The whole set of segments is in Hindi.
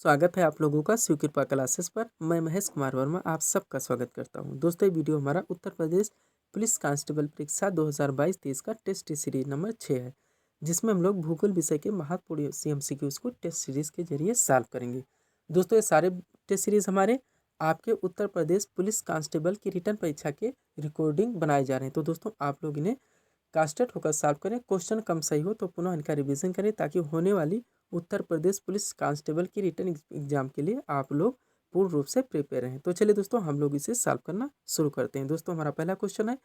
स्वागत है आप लोगों का शिव कृपा क्लासेस पर। मैं महेश कुमार वर्मा आप सबका स्वागत करता हूं। दोस्तों ये वीडियो हमारा उत्तर प्रदेश पुलिस कांस्टेबल परीक्षा 2022-23 का टेस्ट सीरीज नंबर 6 है, जिसमें हम लोग भूगोल विषय के महत्वपूर्ण CMCQs को टेस्ट सीरीज के जरिए सॉल्व करेंगे। दोस्तों ये सारे टेस्ट सीरीज हमारे आपके उत्तर प्रदेश पुलिस कांस्टेबल की रिटर्न परीक्षा के रिकॉर्डिंग बनाए जा रहे हैं। तो दोस्तों आप लोग इन्हें कांस्टेंट होकर सॉल्व करें। क्वेश्चन कम सही हो तो पुनः इनका रिवीजन करें, ताकि होने वाली उत्तर प्रदेश पुलिस कांस्टेबल की रिटर्न एग्जाम के लिए आप लोग पूर्ण रूप से प्रिपेयर रहें। तो चलिए दोस्तों हम लोग इसे सॉल्व करना शुरू करते हैं। दोस्तों हमारा पहला क्वेश्चन है,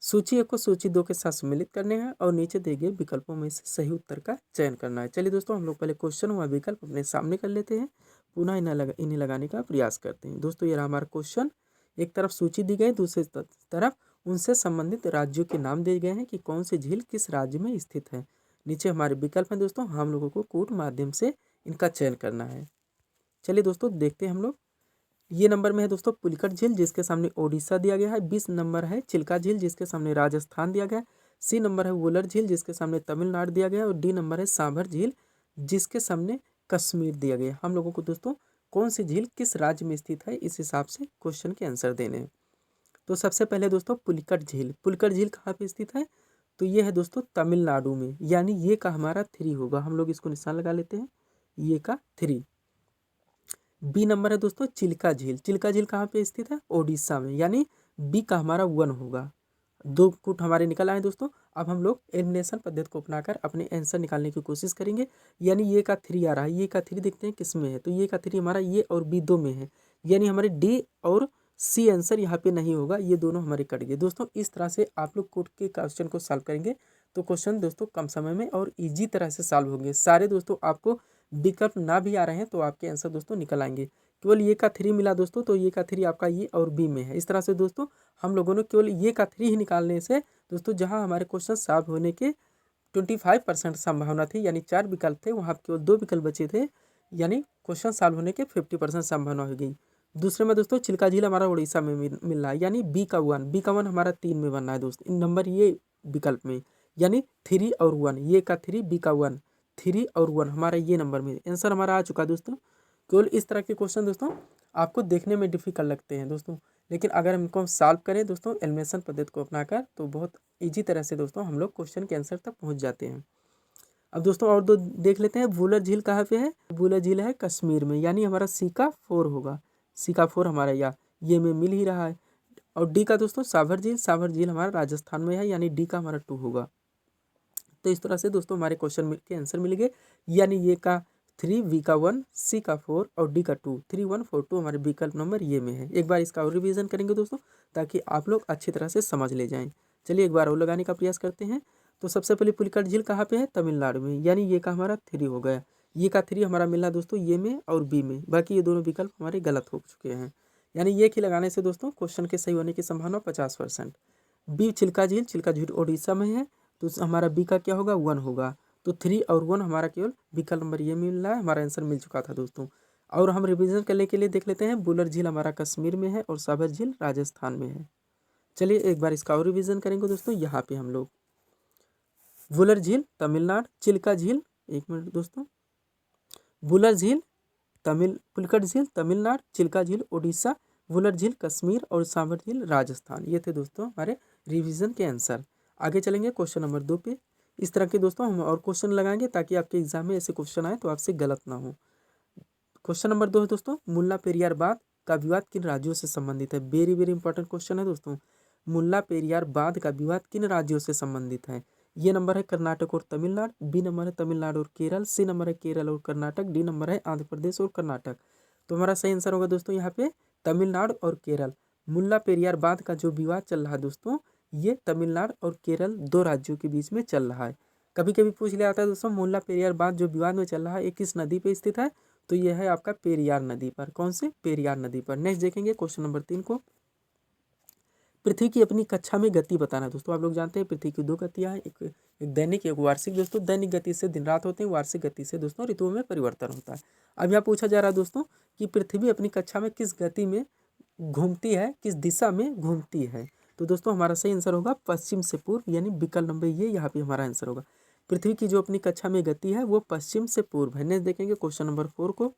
सूची 1 को सूची 2 के साथ सम्मिलित करने हैं और नीचे दिए गए विकल्पों में से सही उत्तर का चयन करना है। चलिए दोस्तों हम लोग पहले क्वेश्चन व विकल्प अपने सामने कर लेते हैं, पुनः इन्हें लगाने का प्रयास करते हैं। दोस्तों ये रहा हमारा क्वेश्चन। एक तरफ सूची दी गई, दूसरी तरफ उनसे संबंधित राज्यों के नाम दिए गए हैं कि कौन सी झील किस राज्य में स्थित है। नीचे हमारे विकल्प हैं दोस्तों, हम लोगों को कोड माध्यम से इनका चयन करना है। चलिए दोस्तों देखते हैं हम लोग। ये नंबर में है दोस्तों पुलिकट झील, जिसके सामने ओडिशा दिया गया है। 20 नंबर है चिल्का झील, जिसके सामने राजस्थान दिया गया है। सी नंबर है वुलर झील, जिसके सामने तमिलनाडु दिया गया है। और डी नंबर है सांभर झील, जिसके सामने कश्मीर दिया गया है। हम लोगों को दोस्तों कौन सी झील किस राज्य में स्थित है, इस हिसाब से क्वेश्चन के आंसर देने हैं। तो सबसे पहले दोस्तों पुलिकट झील, पुलिकट झील कहाँ पे स्थित है, तो ये है दोस्तों तमिलनाडु में, यानी ये का हमारा 3 होगा। हम लोग इसको निशान लगा लेते हैं, ये का 3। बी नंबर है दोस्तों चिल्का झील, चिल्का झील कहाँ पे स्थित है, ओडिशा में, यानी बी का हमारा 1 होगा। 2 कुट हमारे निकल आए दोस्तों। अब हम लोग एलिमिनेशन पद्धति को अपनाकर अपने आंसर निकालने की कोशिश करेंगे। यानी ये का 3 आ रहा है, ये का 3 देखते हैं किस में है, तो ये का 3 हमारा ये और बी 2 में है, यानी हमारे डी और सी आंसर यहाँ पे नहीं होगा, ये दोनों हमारे कट गए। दोस्तों इस तरह से आप लोग कोड के क्वेश्चन को सॉल्व करेंगे तो क्वेश्चन दोस्तों कम समय में और इजी तरह से सॉल्व होंगे। सारे दोस्तों आपको विकल्प ना भी आ रहे हैं तो आपके आंसर दोस्तों निकल आएंगे। केवल ये का 3 मिला दोस्तों, तो ये का 3 आपका ये और बी में है। इस तरह से दोस्तों हम लोगों ने केवल ये का 3 ही निकालने से दोस्तों, जहाँ हमारे क्वेश्चन सॉल्व होने के 25% संभावना थी, यानी 4 विकल्प थे, वहाँ केवल 2 विकल्प बचे थे, यानी क्वेश्चन सॉल्व होने के 50% संभावना हो गई। दूसरे में दोस्तों चिल्का झील हमारा उड़ीसा में मिल रहा है, यानी बी का 1 हमारा 3 में बनना है दोस्तों, इन नंबर ये विकल्प में, यानी 3 और 1, ये का 3 बी का 1, 3 और 1 हमारा ये नंबर में आंसर हमारा आ चुका है दोस्तों। केवल इस तरह के क्वेश्चन दोस्तों आपको देखने में डिफिकल्ट लगते हैं दोस्तों, लेकिन अगर हम इनको सॉल्व करें दोस्तों एलिमिनेशन पद्धति को अपनाकर, तो बहुत ईजी तरह से दोस्तों हम लोग क्वेश्चन के आंसर तक पहुंच जाते हैं। अब दोस्तों और 2 देख लेते हैं। वुलर झील कहाँ पे है, वुलर झील है कश्मीर में, यानी हमारा सी का 4 होगा, सी का 4 हमारा या ये में मिल ही रहा है। और डी का दोस्तों सांभर झील, सांभर झील हमारा राजस्थान में है, यानी डी का हमारा 2 होगा। तो इस तरह से दोस्तों हमारे क्वेश्चन के आंसर मिल गए, यानी ये का 3, वी का 1, सी का 4 और डी का 2, 3 1 4 2 हमारे विकल्प नंबर ये में है। एक बार इसका और रिवीजन करेंगे दोस्तों, ताकि आप लोग अच्छी तरह से समझ ले जाएं। चलिए एक बार और लगाने का प्रयास करते हैं। तो सबसे पहले पुलिकट झील कहाँ पे है, तमिलनाडु में, यानी ये का हमारा 3 हो गया। ये का 3 हमारा मिलना दोस्तों ये में और बी में, बाकी ये दोनों विकल्प हमारे गलत हो चुके हैं, यानी ये की लगाने से दोस्तों क्वेश्चन के सही होने की संभावना 50%। बी चिल्का झील, चिल्का झील ओडिशा में है, तो हमारा बी का क्या होगा 1 होगा। तो 3 और 1 हमारा केवल विकल्प नंबर ये मिल रहा है, हमारा आंसर मिल चुका था दोस्तों। और हम रिवीजन करने के लिए देख लेते हैं, बुलर झील हमारा कश्मीर में है और सांभर झील राजस्थान में है। चलिए एक बार इसका और रिवीजन करेंगे दोस्तों। यहाँ पे हम लोग वुलर झील तमिलनाडु, चिल्का झील, एक मिनट दोस्तों, वुलर झील पुलिकट झील तमिलनाडु, चिल्का झील उड़ीसा, वुलर झील कश्मीर और सांभर झील राजस्थान, ये थे दोस्तों हमारे रिवीजन के आंसर। आगे चलेंगे क्वेश्चन नंबर 2 पे। इस तरह के दोस्तों हम और क्वेश्चन लगाएंगे, ताकि आपके एग्जाम में ऐसे क्वेश्चन आए तो आपसे गलत ना हो। क्वेश्चन नंबर 2 है दोस्तों, मुल्ला पेरियार बांध का विवाद किन राज्यों से संबंधित है। वेरी वेरी इंपॉर्टेंट क्वेश्चन है दोस्तों। मुल्ला पेरियार बांध का विवाद किन राज्यों से संबंधित है। ये नंबर है कर्नाटक और तमिलनाडु, बी नंबर है तमिलनाडु और केरल, सी नंबर है केरल और कर्नाटक, डी नंबर है आंध्र प्रदेश और कर्नाटक। तो हमारा सही आंसर होगा दोस्तों यहाँ पे तमिलनाडु और केरल। मुल्ला पेरियार बांध का जो विवाद चल रहा है दोस्तों, ये तमिलनाडु और केरल 2 राज्यों के बीच में चल रहा है। कभी कभी पूछ लिया जाता है दोस्तों, मुल्ला पेरियार बांध जो विवाद में चल रहा है ये किस नदी पे स्थित है, तो ये है आपका पेरियार नदी पर। कौन से, पेरियार नदी पर। नेक्स्ट देखेंगे क्वेश्चन नंबर 3 को। पृथ्वी की अपनी कक्षा में गति बताना। दोस्तों आप लोग जानते हैं पृथ्वी की 2 गतियां हैं, एक दैनिक एक वार्षिक। दोस्तों दैनिक गति से दिन रात होते हैं, वार्षिक गति से दोस्तों ऋतुओं में परिवर्तन होता है। अब यहाँ पूछा जा रहा है दोस्तों कि पृथ्वी अपनी कक्षा में किस गति में घूमती है, किस दिशा में घूमती है। तो दोस्तों हमारा सही आंसर होगा पश्चिम से पूर्व, यानी विकल्प नंबर ये यहाँ पे हमारा आंसर होगा। पृथ्वी की जो अपनी कक्षा में गति है वो पश्चिम से पूर्व है। नेक्स्ट देखेंगे क्वेश्चन नंबर 4 को।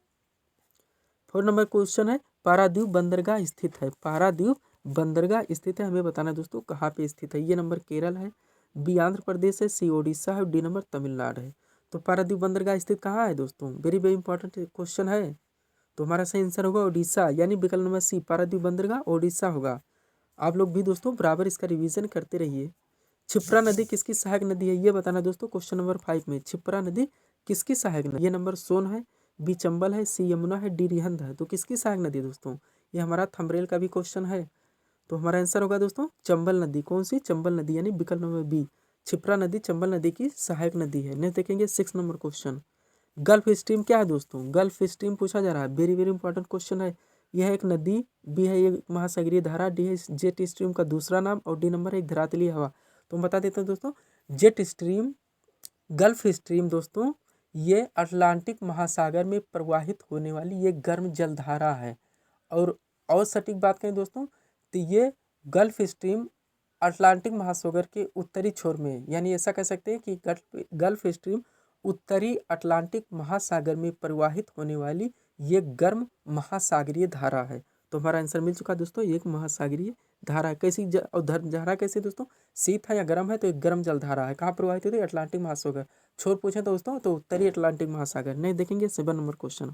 4 नंबर क्वेश्चन है पारादीप बंदरगाह स्थित है, पारादीप बंदरगाह स्थित है, हमें बताना है दोस्तों कहाँ पे स्थित है। ये नंबर केरल है, बी आंध्र प्रदेश है, सी ओडिशा है और डी नंबर तमिलनाडु है। तो पारादीप बंदरगाह स्थित कहाँ है दोस्तों, वेरी वेरी इंपॉर्टेंट क्वेश्चन है। तो हमारा सही आंसर होगा ओडिशा, यानी विकल्प नंबर सी पारादीप बंदरगाह ओडिशा होगा। आप लोग भी दोस्तों बराबर इसका रिवीजन करते रहिए। क्षिप्रा नदी किसकी सहायक नदी है, ये बताना दोस्तों क्वेश्चन नंबर 5 में। क्षिप्रा नदी किसकी सहायक नदी, ये नंबर सोन है, बी चंबल है, सी यमुना है, डी रिहंद है। तो किसकी सहायक नदी है दोस्तों, ये हमारा थंबनेल का भी क्वेश्चन है। तो हमारा आंसर होगा दोस्तों चंबल नदी। कौन सी, चंबल नदी, यानी विकल्प नंबर बी क्षिप्रा नदी चंबल नदी की सहायक नदी है। नेक्स्ट देखेंगे 6 नंबर क्वेश्चन। गल्फ स्ट्रीम क्या है दोस्तों, गल्फ स्ट्रीम पूछा जा रहा है, वेरी वेरी इंपॉर्टेंट क्वेश्चन है। यह है एक नदी, बी है ये महासागरीय धारा, डी है जेट स्ट्रीम का दूसरा नाम और डी नंबर है एक धरातलीय हवा। तो हम बता देते हैं दोस्तों जेट स्ट्रीम, गल्फ स्ट्रीम दोस्तों ये अटलांटिक महासागर में प्रवाहित होने वाली ये गर्म जलधारा है। और सटीक बात करें दोस्तों तो ये गल्फ स्ट्रीम अटलांटिक महासागर के उत्तरी छोर में, यानी ऐसा कह सकते हैं कि गल्फ स्ट्रीम उत्तरी अटलांटिक महासागर में प्रवाहित होने वाली ये गर्म महासागरीय धारा है। तो हमारा आंसर मिल चुका दोस्तों, एक महासागरीय धारा। कैसी धारा कैसी दोस्तों, शीत है या गर्म है, तो एक गर्म जलधारा है। कहाँ प्रवाहित होती है, अटलांटिक महासागर। छोर पूछे दोस्तों तो उत्तरी अटलांटिक महासागर। नहीं देखेंगे 7 नंबर क्वेश्चन।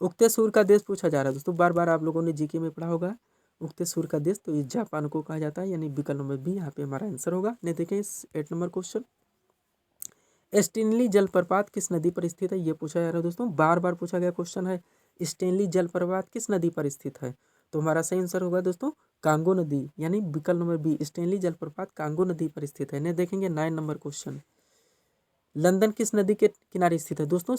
उगते सूर्य का देश पूछा जा रहा है दोस्तों, बार बार आप लोगों ने जीके में पढ़ा होगा उगते सूर्य का देश, तो ये जापान को कहा जाता है, यानी विकल्प नंबर बी यहाँ पे हमारा आंसर होगा। नहीं देखें 8 नंबर क्वेश्चन। स्टेनली जलप्रपात किस नदी पर स्थित है, ये पूछा जा रहा है दोस्तों, बार बार पूछा गया क्वेश्चन है। स्टेनली जलप्रपात किस नदी पर स्थित है, तो हमारा सही आंसर होगा दोस्तों कांगो नदी, यानी विकल्प नंबर बी स्टेनली जलप्रपात कांगो नदी पर स्थित है। नहीं देखेंगे 9 नंबर क्वेश्चन। लंदन किस नदी के किनारे स्थित है दोस्तों,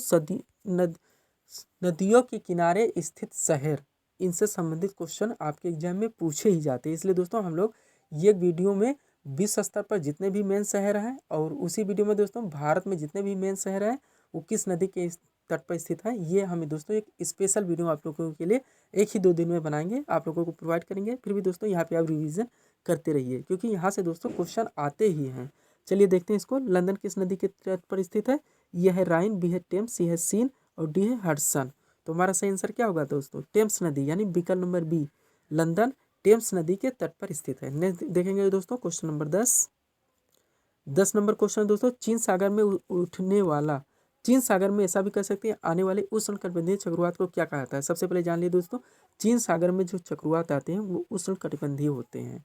नदियों के किनारे स्थित शहर, इनसे संबंधित क्वेश्चन आपके एग्जाम में पूछे ही जाते हैं। इसलिए दोस्तों हम लोग ये वीडियो में विश्व स्तर पर जितने भी मेन शहर हैं और उसी वीडियो में दोस्तों भारत में जितने भी मेन शहर हैं वो किस नदी के तट पर स्थित है, ये हमें दोस्तों एक स्पेशल वीडियो आप लोगों के लिए 1 ही 2 दिन में बनाएंगे, आप लोगों को प्रोवाइड करेंगे। फिर भी दोस्तों यहाँ पे आप रिवीजन करते रहिए, क्योंकि यहाँ से दोस्तों क्वेश्चन आते ही हैं। चलिए देखते हैं इसको। लंदन किस नदी के तट पर स्थित है, यह है राइन, बी है टेम्स, सी है सीन और डी है हडसन। तो हमारा सही आंसर क्या होगा दोस्तों, टेम्स नदी, यानी विकल्प नंबर बी लंदन टेम्स नदी के तट पर स्थित है। नेक्स्ट देखेंगे दोस्तों क्वेश्चन नंबर 10 नंबर क्वेश्चन दोस्तों, चीन सागर में उठने वाला, चीन सागर में ऐसा भी कह सकते हैं आने वाले उष्णकटिबंधीय चक्रवात को क्या कहा जाता है। सबसे पहले जान लिए दोस्तों, चीन सागर में जो चक्रवात आते हैं वो उष्णकटिबंधीय होते हैं,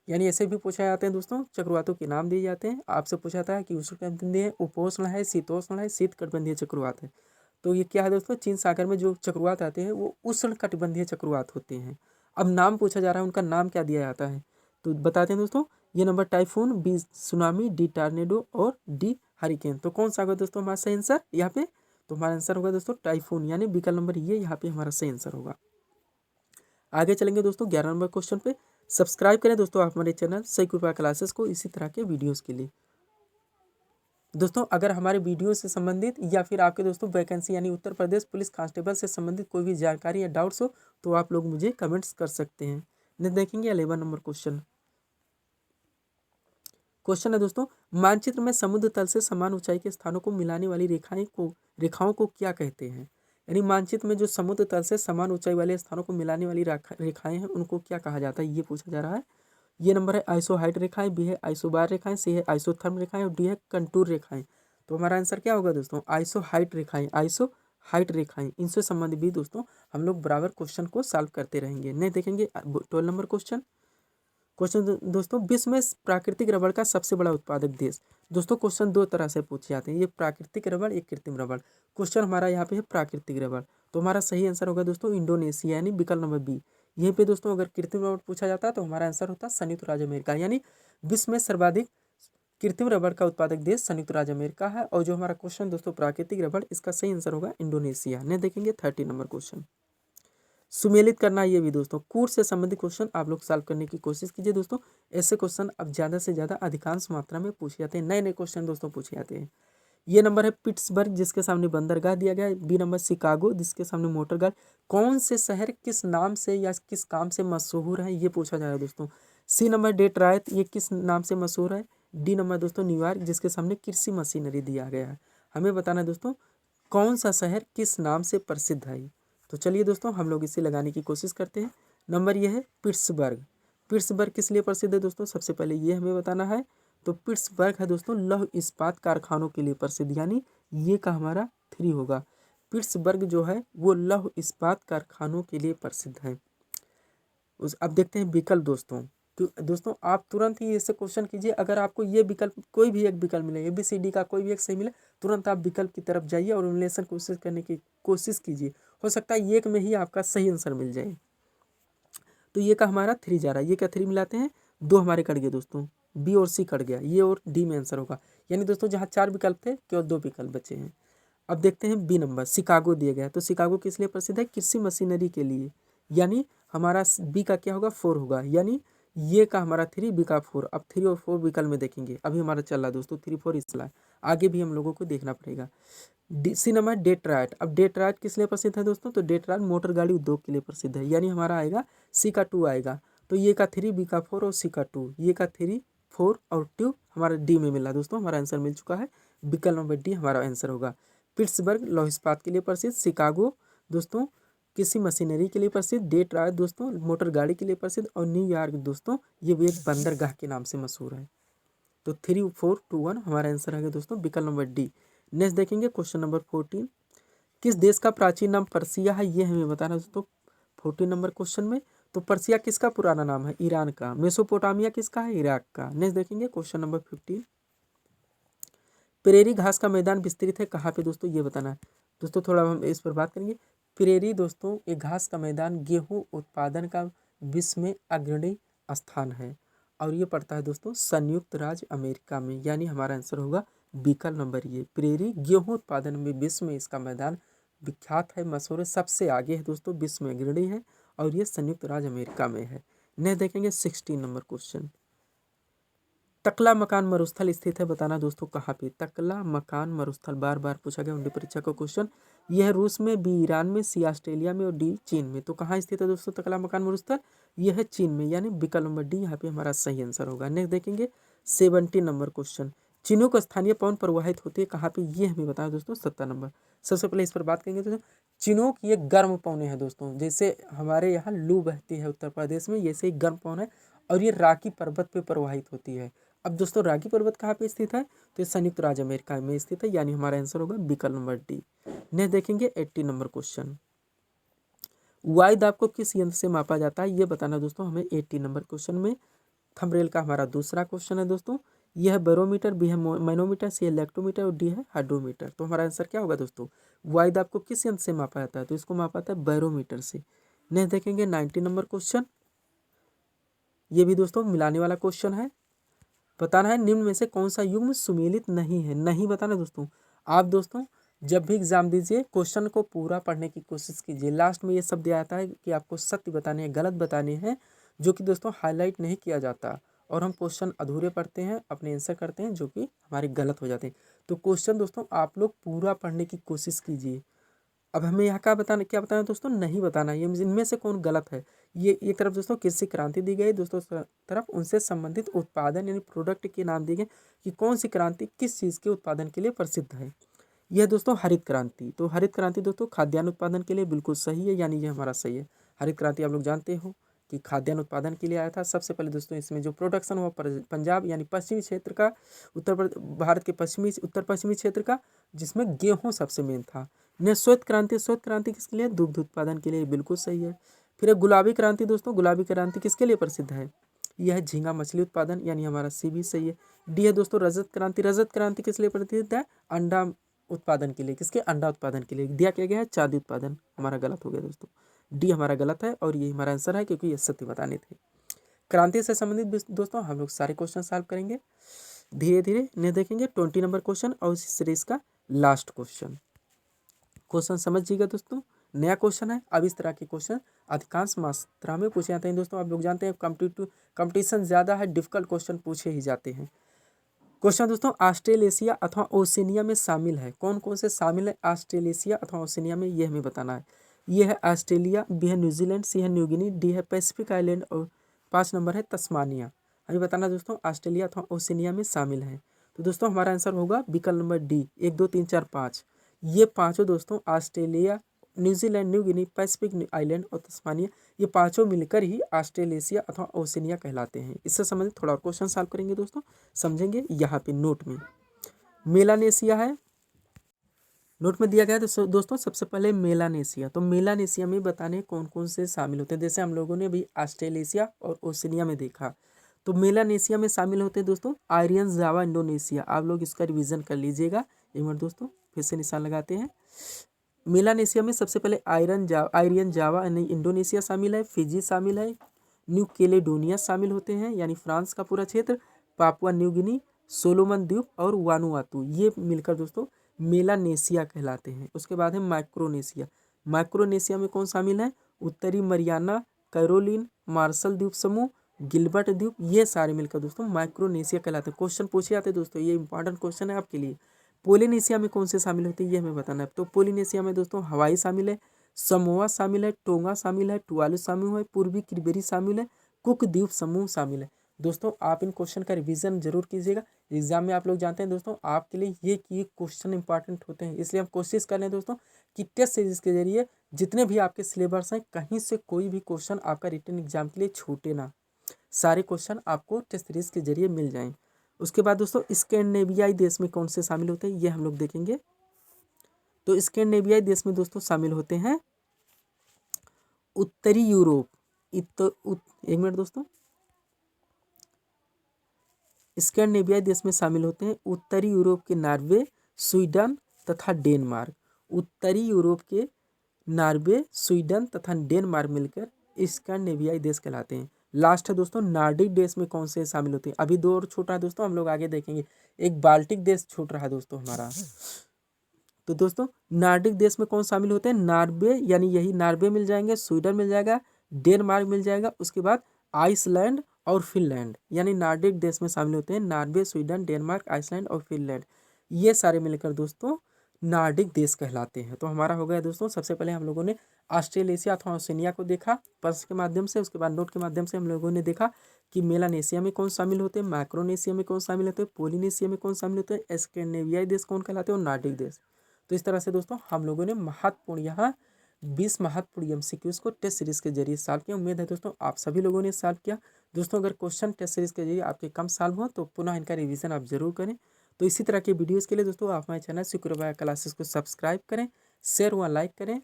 यानी ऐसे भी पूछा जाते हैं दोस्तों, चक्रवातों के नाम दिए जाते हैं। आपसे पूछा जाता है कि उष्णकटिबंधीय है, उपोष्ण है, शीतोष्ण है, शीतकटिबंधीय चक्रवात है। तो ये क्या है दोस्तों, चीन सागर में जो चक्रवात आते हैं वो उष्णकटिबंधीय चक्रवात होते हैं। अब नाम पूछा जा रहा है, उनका नाम क्या दिया जाता है, तो बताते हैं दोस्तों। ये number typhoon, B tsunami, D tornado और डी हरिकेन। तो कौन सा होगा दोस्तों हमारा सही आंसर यहाँ पे, तो हमारा आंसर होगा दोस्तों टाइफून, यानी विकल्प नंबर ये यहाँ पे हमारा सही आंसर होगा। आगे चलेंगे दोस्तों 11 नंबर क्वेश्चन पे। सब्सक्राइब करें दोस्तों आप हमारे चैनल सही कृपा क्लासेस को इसी तरह के वीडियोस के लिए। दोस्तों अगर हमारे वीडियो से संबंधित या फिर आपके दोस्तों वैकेंसी यानी उत्तर प्रदेश पुलिस कांस्टेबल से संबंधित कोई भी जानकारी या डाउट्स हो तो आप लोग मुझे कमेंट्स कर सकते हैं। नेक्स्ट देखेंगे 11 नंबर क्वेश्चन। क्वेश्चन है दोस्तों, मानचित्र में समुद्र तल से समान ऊंचाई के स्थानों को मिलाने वाली रेखाओं को क्या कहते हैं, यानी मानचित्र में जो समुद्र तल से समान ऊंचाई वाले स्थानों को मिलाने वाली रेखाएं हैं उनको क्या कहा जाता है, ये पूछा जा रहा है। ये नंबर है आइसोहाइट रेखाएं, बी है आइसोबार रेखाएं, सी है आइसोथर्म रेखाएं और डी है कंटूर रेखाएं। तो हमारा आंसर क्या होगा दोस्तों, आइसोहाइट रेखाएं, आइसोहाइट रेखाएं। इनसे संबंधित भी दोस्तों हम लोग बराबर क्वेश्चन को सॉल्व करते रहेंगे। नहीं देखेंगे 12 नंबर क्वेश्चन दोस्तों, विश्व में प्राकृतिक रबड़ का सबसे बड़ा उत्पादक देश। दोस्तों क्वेश्चन 2 तरह से पूछे जाते हैं, ये प्राकृतिक रबड़, एक कृत्रिम रबड़। क्वेश्चन हमारा यहाँ पे है प्राकृतिक रबड़, तो हमारा सही आंसर होगा दोस्तों इंडोनेशिया, यानी विकल्प नंबर बी। यहीं पे दोस्तों अगर कृत्रिम रबड़ पूछा जाता है तो हमारा आंसर होता है संयुक्त राज्य अमेरिका, यानी विश्व में सर्वाधिक कृत्रिम रबड़ का उत्पादक देश संयुक्त राज्य अमेरिका है। और जो हमारा क्वेश्चन दोस्तों प्राकृतिक रबड़, इसका सही आंसर होगा इंडोनेशिया। नहीं देखेंगे 30 नंबर क्वेश्चन। सुमेलित करना, ये भी दोस्तों कूट से संबंधित क्वेश्चन आप लोग सॉल्व करने की कोशिश कीजिए दोस्तों। ऐसे क्वेश्चन अब ज़्यादा से ज़्यादा अधिकांश मात्रा में पूछे जाते हैं, नए नए क्वेश्चन दोस्तों पूछे जाते हैं। ये नंबर है पिट्सबर्ग जिसके सामने बंदरगाह दिया गया है, बी नंबर शिकागो जिसके सामने मोटरगाह। कौन से शहर किस नाम से या किस काम से मशहूर है, ये पूछा जा रहा है दोस्तों। सी नंबर डेट्रॉयट, ये किस नाम से मशहूर है। डी नंबर दोस्तों न्यूयॉर्क जिसके सामने कृषि मशीनरी दिया गया है। हमें बताना है दोस्तों कौन सा शहर किस नाम से प्रसिद्ध है? तो चलिए दोस्तों हम लोग इसे लगाने की कोशिश करते हैं। नंबर ये है पिट्सबर्ग। पिट्सबर्ग किस लिए प्रसिद्ध है दोस्तों? सबसे पहले ये हमें बताना है। तो पिट्सबर्ग है दोस्तों लौह इस्पात कारखानों के लिए प्रसिद्ध, यानी ये का हमारा 3 होगा। पिट्सबर्ग जो है वो लौह इस्पात कारखानों के लिए प्रसिद्ध है। अब देखते हैं विकल्प दोस्तों। तो दोस्तों आप तुरंत ही इससे क्वेश्चन कीजिए, अगर आपको ये विकल्प कोई भी एक विकल्प मिले, ABCD का कोई भी एक सही मिले, तुरंत आप विकल्प की तरफ जाइए और एलिमिनेशन कोशिश करने की कोशिश कीजिए। हो सकता है एक में ही आपका सही आंसर मिल जाए। तो ये का हमारा 3 जा रहा है, ये क्या 3 मिलाते हैं, 2 हमारे कट गए दोस्तों, B और C कट गया, ये और D में आंसर होगा। यानी दोस्तों जहाँ 4 विकल्प थे केवल 2 विकल्प बचे हैं। अब देखते हैं B नंबर, शिकागो दिया गया है। तो शिकागो किस लिए प्रसिद्ध है? कृषि मशीनरी के लिए, यानी हमारा B का क्या होगा, 4 होगा। यानी ये का हमारा 3, B का 4। अब 3 और 4 विकल्प में देखेंगे, अभी हमारा चल रहा है दोस्तों 3 4 इसलिए आगे भी हम लोगों को देखना पड़ेगा। C number Detroit. अब डेट्रायट किस लिए प्रसिद्ध है दोस्तों? तो डेट्रायट मोटर गाड़ी उद्योग के लिए प्रसिद्ध है, यानी हमारा आएगा C का 2 आएगा। तो ये का 3, B का 4 और C का 2, ये का 3 4 और 2 हमारा D में मिला दोस्तों, हमारा आंसर मिल चुका है। विकल्प नंबर D हमारा आंसर होगा। पिट्सबर्ग लौह इस्पात के लिए प्रसिद्ध, शिकागो दोस्तों कृषि मशीनरी के लिए प्रसिद्ध, डेट्रायट दोस्तों मोटर गाड़ी के लिए प्रसिद्ध, और न्यूयॉर्क दोस्तों ये भी एक बंदरगाह के नाम से मशहूर है। तो 3 4 2 1 हमारा आंसर है दोस्तों विकल्प नंबर D। नेक्स्ट देखेंगे क्वेश्चन नंबर 14। किस देश का प्राचीन नाम पर्सिया है, ये हमें बताना दोस्तों 14 नंबर क्वेश्चन में। तो पर्सिया किसका पुराना नाम है? ईरान का। मेसोपोटामिया किसका है? इराक का। नेक्स्ट देखेंगे क्वेश्चन नंबर 15। प्रेरी घास का मैदान विस्तृत है कहाँ पे दोस्तों, ये बताना है दोस्तों। थोड़ा हम इस पर बात करेंगे। प्रेरी दोस्तों एक घास का मैदान गेहूं उत्पादन का विश्व में अग्रणी स्थान है, और ये पड़ता है दोस्तों संयुक्त राज्य अमेरिका में, यानी हमारा आंसर होगा विकल्प नंबर ये। प्रेरी गेहूं उत्पादन में विश्व में इसका मैदान विख्यात है, मशहूर है, सबसे आगे है दोस्तों, विश्व में अग्रणी है, और ये संयुक्त राज्य अमेरिका में है। नेक्स्ट देखेंगे 16 नंबर क्वेश्चन। तकला मकान मरुस्थल स्थित है, बताना दोस्तों कहाँ पे? तकला मकान मरुस्थल बार बार पूछा गया उनकी परीक्षा का क्वेश्चन। यह रूस में, B ईरान में, C ऑस्ट्रेलिया में और D चीन में। तो कहाँ स्थित है दोस्तों तकला मकान मरुस्थल? यह है चीन में, यानी विकल्प नंबर D यहाँ पे हमारा सही आंसर होगा। नेक्स्ट देखेंगे 17 नंबर क्वेश्चन। चिनूक स्थानीय पवन प्रवाहित होती है कहाँ पे, ये हमें बताया दोस्तों 17 नंबर। सबसे पहले इस पर बात करेंगे दोस्तों। चिनूक ये गर्म पवने हैं दोस्तों, जैसे हमारे यहाँ लू बहती है उत्तर प्रदेश में, जैसे ही गर्म पवन है, और ये राकी पर्वत पे प्रवाहित होती है। अब दोस्तों राकी पर्वत कहाँ पे स्थित है? तो ये संयुक्त राज्य अमेरिका में स्थित है, यानी हमारा आंसर होगा विकल्प नंबर D। नेक्स्ट देखेंगे 80 नंबर क्वेश्चन। वायु दाब को किस यंत्र से मापा जाता है, ये बताना दोस्तों हमें 80 नंबर क्वेश्चन में। थंबनेल का हमारा दूसरा क्वेश्चन है दोस्तों। यह है बैरोमीटर, B है मैनोमीटर, C है इलेक्ट्रोमीटर और D है हाइड्रोमीटर। तो हमारा आंसर क्या होगा दोस्तों? वायु दाब को किस यंत्र से मापा जाता है? तो इसको मापा जाता है बैरोमीटर से। नेक्स्ट देखेंगे 90 नंबर क्वेश्चन। ये भी दोस्तों मिलाने वाला क्वेश्चन है। बताना है निम्न में से कौन सा युग्म सुमेलित नहीं है, नहीं बताना दोस्तों। आप दोस्तों जब भी एग्जाम दीजिए क्वेश्चन को पूरा पढ़ने की कोशिश कीजिए। लास्ट में ये शब्द आता है कि आपको सत्य बताने हैं, गलत बताने हैं, जो कि दोस्तों हाईलाइट नहीं किया जाता, और हम क्वेश्चन अधूरे पढ़ते हैं, अपने आंसर करते हैं जो कि हमारे गलत हो जाते हैं। तो क्वेश्चन दोस्तों आप लोग पूरा पढ़ने की कोशिश कीजिए। अब हमें यहाँ क्या बताना, क्या बताना दोस्तों, नहीं बताना ये इनमें से कौन गलत है। ये एक तरफ दोस्तों कृषि क्रांति दी गई, दोस्तों तरफ उनसे संबंधित उत्पादन यानी प्रोडक्ट के नाम दिए गए कि कौन सी क्रांति किस चीज़ के उत्पादन के लिए प्रसिद्ध है। यह दोस्तों हरित क्रांति। तो हरित क्रांति दोस्तों खाद्यान्न उत्पादन के लिए बिल्कुल सही है, यानी ये हमारा सही है। हरित क्रांति आप लोग जानते हो कि खाद्यान्न उत्पादन के लिए आया था। सबसे पहले दोस्तों इसमें जो प्रोडक्शन हुआ पंजाब यानी पश्चिमी क्षेत्र का, भारत के उत्तर पश्चिमी क्षेत्र का, जिसमें गेहूँ सबसे मेन था। ने श्वेत क्रांति किसके लिए? दुग्ध उत्पादन के लिए, बिल्कुल सही है। फिर है गुलाबी क्रांति दोस्तों, गुलाबी क्रांति किसके लिए प्रसिद्ध है? यह है झींगा मछली उत्पादन, यानी हमारा C भी सही है। D है दोस्तों रजत क्रांति किस लिए प्रसिद्ध है? अंडा उत्पादन के लिए, किसके? अंडा उत्पादन के लिए। दिया क्या गया है? चांदी उत्पादन। हमारा गलत हो गया दोस्तों, D हमारा गलत है, और ये हमारा आंसर है क्योंकि ये सत्य बताने थे। क्रांति से संबंधित दोस्तों हम लोग सारे क्वेश्चन सॉल्व करेंगे धीरे धीरे। नहीं देखेंगे 20 नंबर क्वेश्चन और इस सीरीज का लास्ट क्वेश्चन समझिएगा दोस्तों। नया क्वेश्चन है। अब इस तरह के क्वेश्चन अधिकांश मात्रा में पूछे जाते हैं दोस्तों। आप लोग जानते हैं कंपटीशन ज़्यादा है, डिफिकल्ट क्वेश्चन पूछे ही जाते हैं। क्वेश्चन दोस्तों ऑस्ट्रेलेशिया अथवा ओशिनिया में शामिल है, कौन कौन से शामिल है ऑस्ट्रेलेशिया अथवा ओशिनिया में, ये हमें बताना है। ये है ऑस्ट्रेलिया, B है न्यूजीलैंड, C है न्यू गिनी, D है पैसिफिक आइलैंड और 5 नंबर है तस्मानिया। हमें बताना दोस्तों ऑस्ट्रेलिया अथवा ओशिनिया में शामिल है। तो दोस्तों हमारा आंसर होगा विकल्प नंबर D 1 2 3 4 5, ये पांचों दोस्तों Australia, New Zealand, New Guinea, Pacific island और तस्मानिया, ये पांचों मिलकर ही ऑस्ट्रेलेशिया अथवा ओशिनिया कहलाते हैं। इससे संबंधित थोड़ा और क्वेश्चन सॉल्व करेंगे दोस्तों, समझेंगे। यहाँ पे नोट में मेलानेशिया है, नोट में दिया गया है। तो दोस्तों सबसे पहले मेलानेशिया, तो मेलानेशिया में बताने कौन कौन से शामिल होते हैं। जैसे हम लोगों ने अभी ऑस्ट्रेलेशिया और ओशिनिया में देखा, तो मेलानेशिया में शामिल होते हैं दोस्तों आर्यन, जावा, इंडोनेशिया। आप लोग इसका रिवीजन कर लीजिएगा एक मिनट दोस्तों, फिर से निशान लगाते हैं। मेलानेशिया में सबसे पहले आर्यन, जावा यानी इंडोनेशिया शामिल है, फिजी शामिल है, न्यू कैलेडोनिया शामिल होते हैं यानी फ्रांस का पूरा क्षेत्र, पापुआ न्यू गिनी, सोलोमन द्वीप और वानुआतू, ये मिलकर दोस्तों मेलानेशिया कहलाते हैं। उसके बाद है माइक्रोनेशिया। माइक्रोनेशिया में कौन शामिल है, उत्तरी मरियाना, कैरोलिन, मार्शल द्वीप समूह, गिलबर्ट द्वीप, ये सारे मिलकर दोस्तों माइक्रोनेशिया कहलाते हैं। क्वेश्चन पूछे जाते हैं दोस्तों, ये इंपॉर्टेंट क्वेश्चन है आपके लिए। पोलिनेशिया में कौन से शामिल होते हैं ये हमें बताना है। तो पोलिनेशिया में दोस्तों हवाई शामिल है, समोआ शामिल है, टोंगा शामिल है, टुवालू शामिल है, पूर्वी क्रिबेरी शामिल है, कुक द्वीप समूह शामिल है। दोस्तों आप इन क्वेश्चन का रिवीजन जरूर कीजिएगा, एग्जाम में आप लोग जानते हैं दोस्तों आपके लिए ये क्वेश्चन इंपॉर्टेंट होते हैं। इसलिए हम कोशिश कर रहे हैं दोस्तों कि टेस्ट सीरीज के जरिए जितने भी आपके सिलेबस हैं कहीं से कोई भी क्वेश्चन आपका रिटन एग्जाम के लिए छूटे ना, सारे क्वेश्चन आपको टेस्ट सीरीज के जरिए मिल जाएं। उसके बाद दोस्तों स्कैंडिनेवियाई देश में कौन से शामिल होते हैं ये हम लोग देखेंगे। तो स्कैंडिनेवियाई देश में दोस्तों शामिल होते हैं उत्तरी यूरोप, एक मिनट दोस्तों, स्कैंडिनेवियाई देश में शामिल होते हैं उत्तरी यूरोप के नॉर्वे, स्वीडन तथा डेनमार्क। उत्तरी यूरोप के नॉर्वे, स्वीडन तथा डेनमार्क मिलकर स्कैंडिनेवियाई देश कहलाते हैं। लास्ट है दोस्तों नॉर्डिक देश में कौन से शामिल होते हैं। अभी दो और छूट रहा है दोस्तों, हम लोग आगे देखेंगे। एक बाल्टिक देश छूट रहा है दोस्तों हमारा। तो दोस्तों नॉर्डिक देश में कौन शामिल होते हैं, नॉर्वे यानी यही नॉर्वे मिल जाएंगे, स्वीडन मिल जाएगा, डेनमार्क मिल जाएगा, उसके बाद आइसलैंड और फिनलैंड, यानी नॉर्डिक देश में शामिल होते हैं नॉर्वे, स्वीडन, डेनमार्क, आइसलैंड और फिनलैंड। ये सारे मिलकर दोस्तों नॉर्डिक देश कहलाते हैं। तो हमारा हो गया दोस्तों, सबसे पहले हम लोगों ने ऑस्ट्रेलेशिया अथवा ओशिनिया को देखा प्रश्न के माध्यम से। उसके बाद नोट के माध्यम से हम लोगों ने देखा कि मेलानेशिया में कौन शामिल होते हैं, माइक्रोनेशिया में कौन शामिल होते हैं, पोलिनेशिया में कौन शामिल होते हैं, स्कैंडिनेवियाई देश कौन कहलाते हैं और नॉर्डिक देश। तो इस तरह से दोस्तों हम लोगों ने महत्वपूर्ण यहाँ 20 महत्वपूर्ण MCQs को टेस्ट सीरीज के जरिए सॉल्व किया। उम्मीद है दोस्तों आप सभी लोगों ने सॉल्व किया। दोस्तों अगर क्वेश्चन टेस्ट सीरीज के जरिए आपके कम सॉल्व हो तो पुनः इनका रिवीजन आप जरूर करें। तो इसी तरह के वीडियोस के लिए दोस्तों आप हमारे चैनल सिक्योर क्लासेस को सब्सक्राइब करें, शेयर व लाइक करें।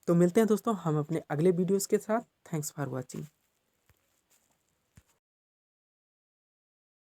तो मिलते हैं दोस्तों हम अपने अगले वीडियोस के साथ। Thanks for watching.